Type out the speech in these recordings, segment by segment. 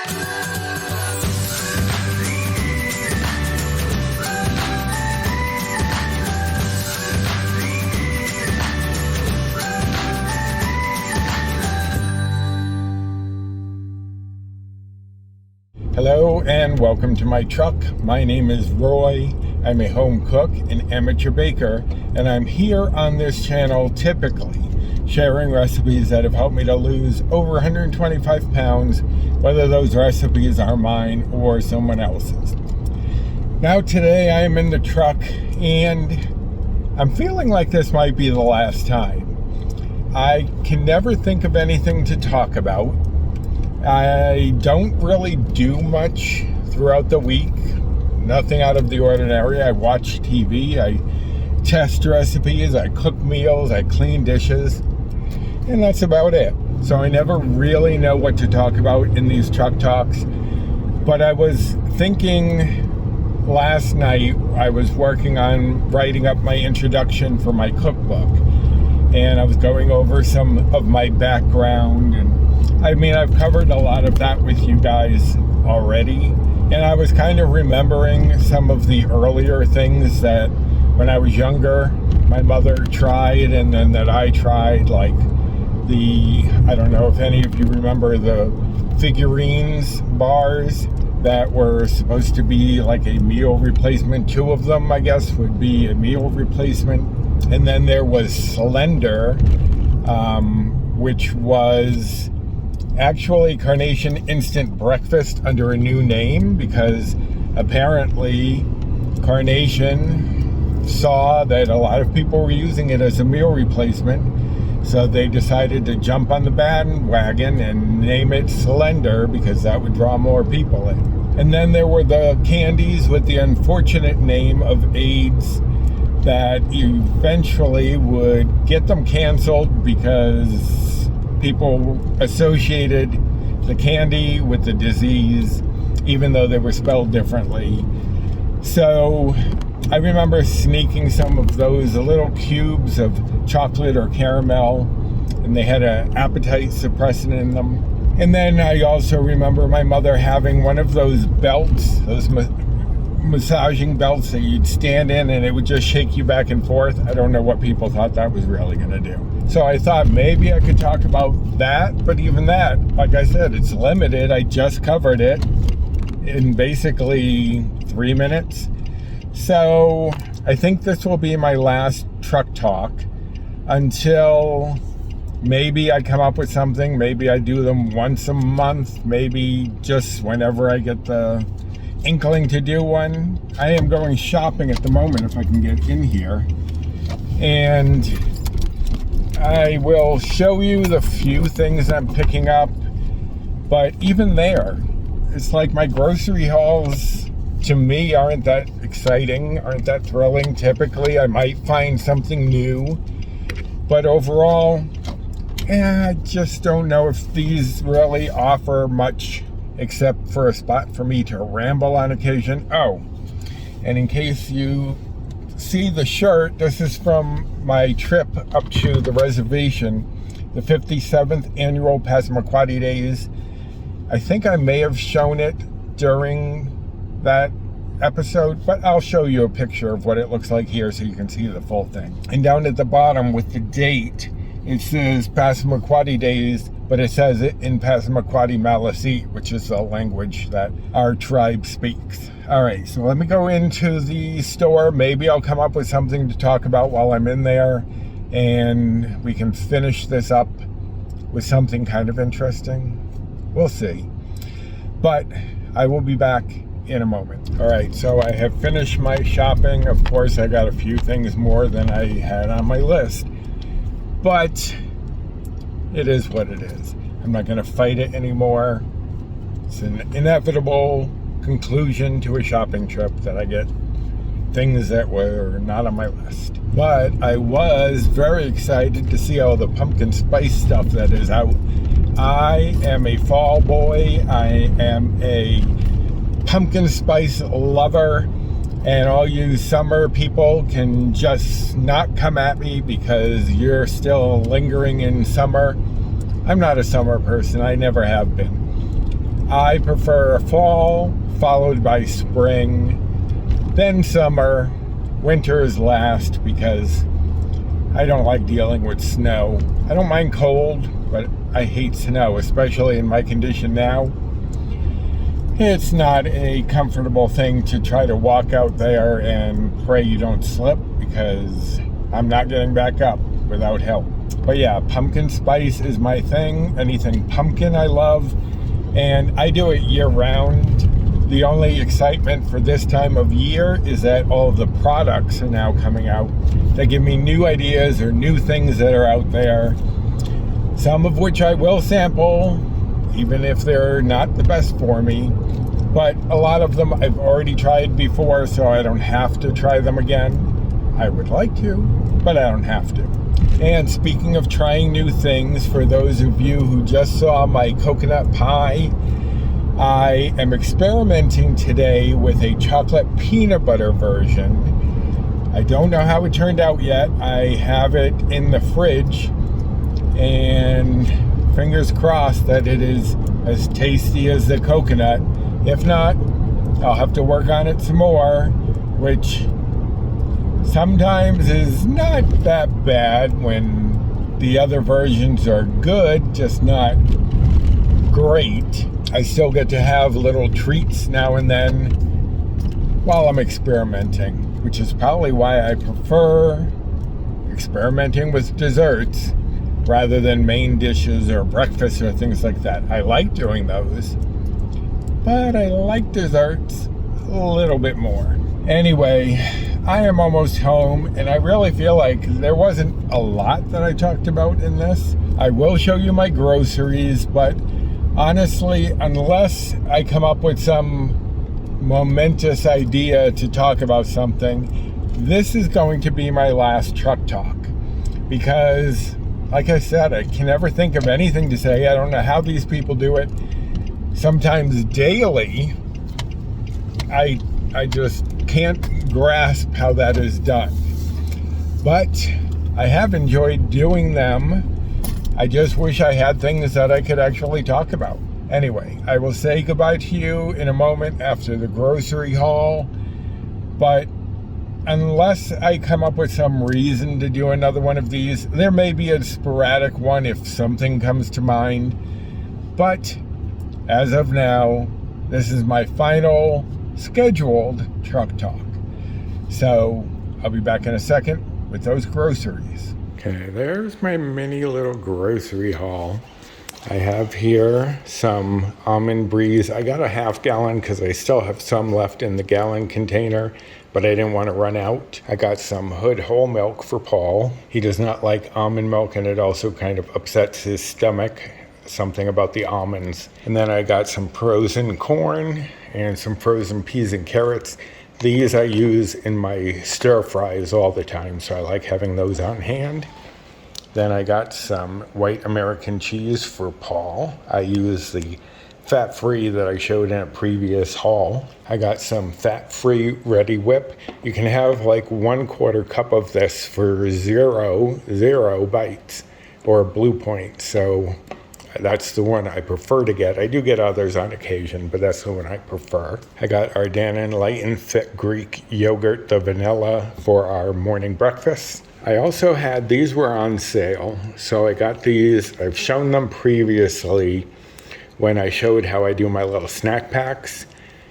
Hello and welcome to my truck. My name is Roy. I'm a home cook and amateur baker, and I'm here on this channel typically sharing recipes that have helped me to lose over 125 pounds, whether those recipes are mine or someone else's. Now today I'm in the truck and I'm feeling like this might be the last time. I can never think of anything to talk about. I don't really do much throughout the week, nothing out of the ordinary. I watch TV, I test recipes, I cook meals, I clean dishes, and that's about it. So I never really know what to talk about in these truck talks. But I was thinking last night, I was working on writing up my introduction for my cookbook, and I was going over some of my background, and I mean, I've covered a lot of that with you guys already, and I was kind of remembering some of the earlier things that when I was younger, my mother tried, and then that I tried, like I don't know if any of you remember the figurines bars that were supposed to be like a meal replacement. 2 of them, I guess, would be a meal replacement. And then there was Slender, which was actually Carnation Instant Breakfast under a new name, because apparently Carnation saw that a lot of people were using it as a meal replacement, so they decided to jump on the bandwagon and name it Slender because that would draw more people in. And then there were the candies with the unfortunate name of AIDS that eventually would get them canceled because people associated the candy with the disease, even though they were spelled differently. So I remember sneaking some of those little cubes of chocolate or caramel, and they had an appetite suppressant in them. And then I also remember my mother having one of those belts, those massaging belts that you'd stand in and it would just shake you back and forth. I don't know what people thought that was really going to do. So I thought maybe I could talk about that, but even that, like I said, it's limited. I just covered it in basically 3 minutes. So I think this will be my last truck talk until maybe I come up with something. Maybe I do them once a month, maybe just whenever I get the inkling to do one. I am going shopping at the moment, if I can get in here, and I will show you the few things I'm picking up. But even there, it's like my grocery hauls to me aren't that exciting, aren't that thrilling. Typically I might find something new, but overall I just don't know if these really offer much except for a spot for me to ramble on occasion. Oh, and in case you see the shirt, this is from my trip up to the reservation, the 57th annual Passamaquoddy Days. I think I may have shown it during that episode, but I'll show you a picture of what it looks like here so you can see the full thing. And down at the bottom with the date, it says Passamaquoddy Days, but it says it in Passamaquoddy Maliseet, which is the language that our tribe speaks. All right, so let me go into the store. Maybe I'll come up with something to talk about while I'm in there, and we can finish this up with something kind of interesting. We'll see. But I will be back in a moment. All right, so I have finished my shopping. Of course, I got a few things more than I had on my list, but it is what it is. I'm not going to fight it anymore. It's an inevitable conclusion to a shopping trip that I get things that were not on my list. But I was very excited to see all the pumpkin spice stuff that is out. I am a fall boy. I am a pumpkin spice lover, and all you summer people can just not come at me because you're still lingering in summer. I'm not a summer person. I never have been. I prefer fall, followed by spring, then summer. Winter is last because I don't like dealing with snow. I don't mind cold, but I hate snow, especially in my condition now. It's not a comfortable thing to try to walk out there and pray you don't slip, because I'm not getting back up without help. But yeah, pumpkin spice is my thing. Anything pumpkin I love, and I do it year round. The only excitement for this time of year is that all of the products are now coming out that give me new ideas or new things that are out there. Some of which I will sample, even if they're not the best for me. But a lot of them I've already tried before, so I don't have to try them again. I would like to, but I don't have to. And speaking of trying new things, for those of you who just saw my coconut pie, I am experimenting today with a chocolate peanut butter version. I don't know how it turned out yet. I have it in the fridge, and fingers crossed that it is as tasty as the coconut. If not, I'll have to work on it some more, which sometimes is not that bad when the other versions are good, just not great. I still get to have little treats now and then while I'm experimenting, which is probably why I prefer experimenting with desserts rather than main dishes or breakfast or things like that. I like doing those, but I like desserts a little bit more. Anyway, I am almost home, and I really feel like there wasn't a lot that I talked about in this. I will show you my groceries, but honestly, unless I come up with some momentous idea to talk about something, this is going to be my last truck talk. Because, like I said, I can never think of anything to say. I don't know how these people do it. Sometimes daily, I just can't grasp how that is done. But I have enjoyed doing them. I just wish I had things that I could actually talk about. Anyway, I will say goodbye to you in a moment after the grocery haul. But unless I come up with some reason to do another one of these, there may be a sporadic one if something comes to mind. But as of now, this is my final scheduled truck talk. So I'll be back in a second with those groceries. Okay, there's my mini little grocery haul. I have here some almond breeze. I got a half gallon because I still have some left in the gallon container, but I didn't want to run out. I got some Hood whole milk for Paul. He does not like almond milk, and it also kind of upsets his stomach, something about the almonds. And then I got some frozen corn and some frozen peas and carrots. These I use in my stir fries all the time, so I like having those on hand. Then I got some white American cheese for Paul. I use the fat-free that I showed in a previous haul. I got some fat-free Ready Whip. You can have like 1/4 cup of this for zero bites, or Blue Point. So that's the one I prefer to get. I do get others on occasion, but that's the one I prefer. I got Ardanon Light and Fit Greek Yogurt, the vanilla, for our morning breakfast. I also had, these were on sale, so I got these. I've shown them previously when I showed how I do my little snack packs,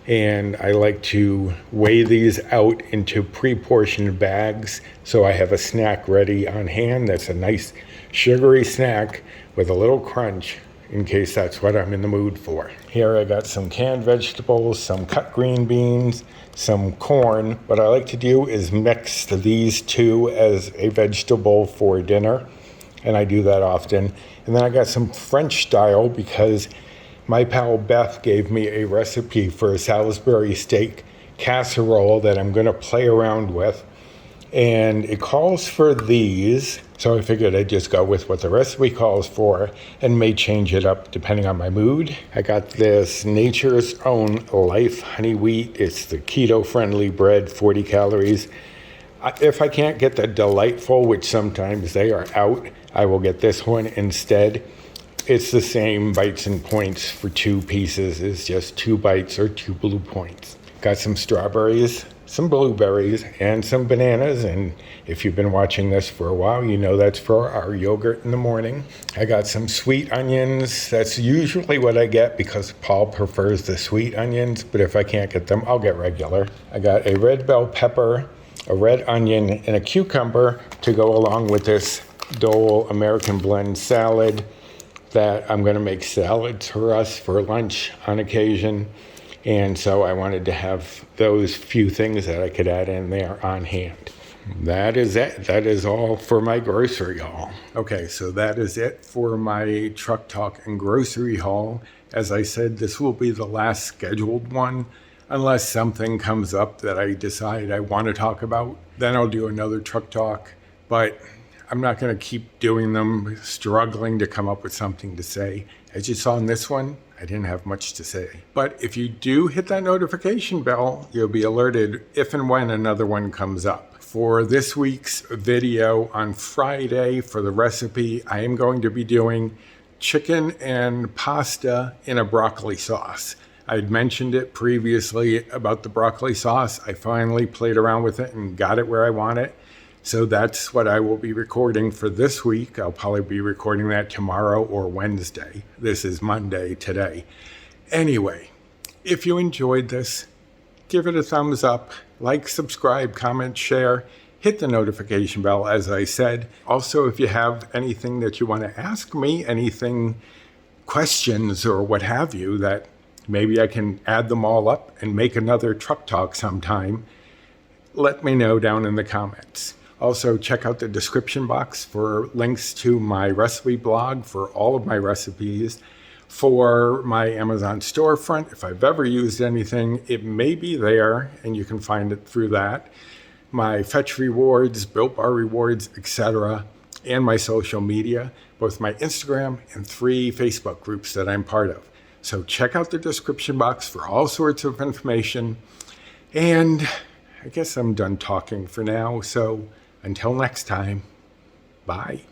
and I like to weigh these out into pre-portioned bags so I have a snack ready on hand that's a nice sugary snack with a little crunch in case that's what I'm in the mood for. Here I got some canned vegetables, some cut green beans, some corn. What I like to do is mix these two as a vegetable for dinner, and I do that often. And then I got some French style because my pal Beth gave me a recipe for a Salisbury steak casserole that I'm going to play around with. And it calls for these, so I figured I'd just go with what the recipe calls for and may change it up depending on my mood. I got this Nature's Own Life honey wheat. It's the keto-friendly bread, 40 calories. If I can't get the Delightful, which sometimes they are out, I will get this one instead. It's the same bites and points for 2 pieces. It's just 2 bites or 2 blue points. Got some strawberries, some blueberries, and some bananas. And if you've been watching this for a while, you know that's for our yogurt in the morning. I got some sweet onions. That's usually what I get because Paul prefers the sweet onions, but if I can't get them, I'll get regular. I got a red bell pepper, a red onion, and a cucumber to go along with this Dole American Blend salad that I'm going to make salads for us for lunch on occasion. And so I wanted to have those few things that I could add in there on hand. That is it. That is all for my grocery haul. Okay, so that is it for my truck talk and grocery haul. As I said, this will be the last scheduled one. Unless something comes up that I decide I want to talk about, then I'll do another truck talk. But I'm not going to keep doing them, struggling to come up with something to say. As you saw in this one, I didn't have much to say. But if you do hit that notification bell, you'll be alerted if and when another one comes up. For this week's video on Friday for the recipe, I am going to be doing chicken and pasta in a broccoli sauce. I'd mentioned it previously about the broccoli sauce. I finally played around with it and got it where I want it. So that's what I will be recording for this week. I'll probably be recording that tomorrow or Wednesday. This is Monday today. Anyway, if you enjoyed this, give it a thumbs up, like, subscribe, comment, share, hit the notification bell, as I said. Also, if you have anything that you want to ask me, anything, questions or what have you, that maybe I can add them all up and make another truck talk sometime, let me know down in the comments. Also, check out the description box for links to my recipe blog for all of my recipes, for my Amazon storefront. If I've ever used anything, it may be there, and you can find it through that. My Fetch rewards, Built Bar rewards, etc., and my social media, both my Instagram and 3 Facebook groups that I'm part of. So check out the description box for all sorts of information. And I guess I'm done talking for now, so until next time, bye.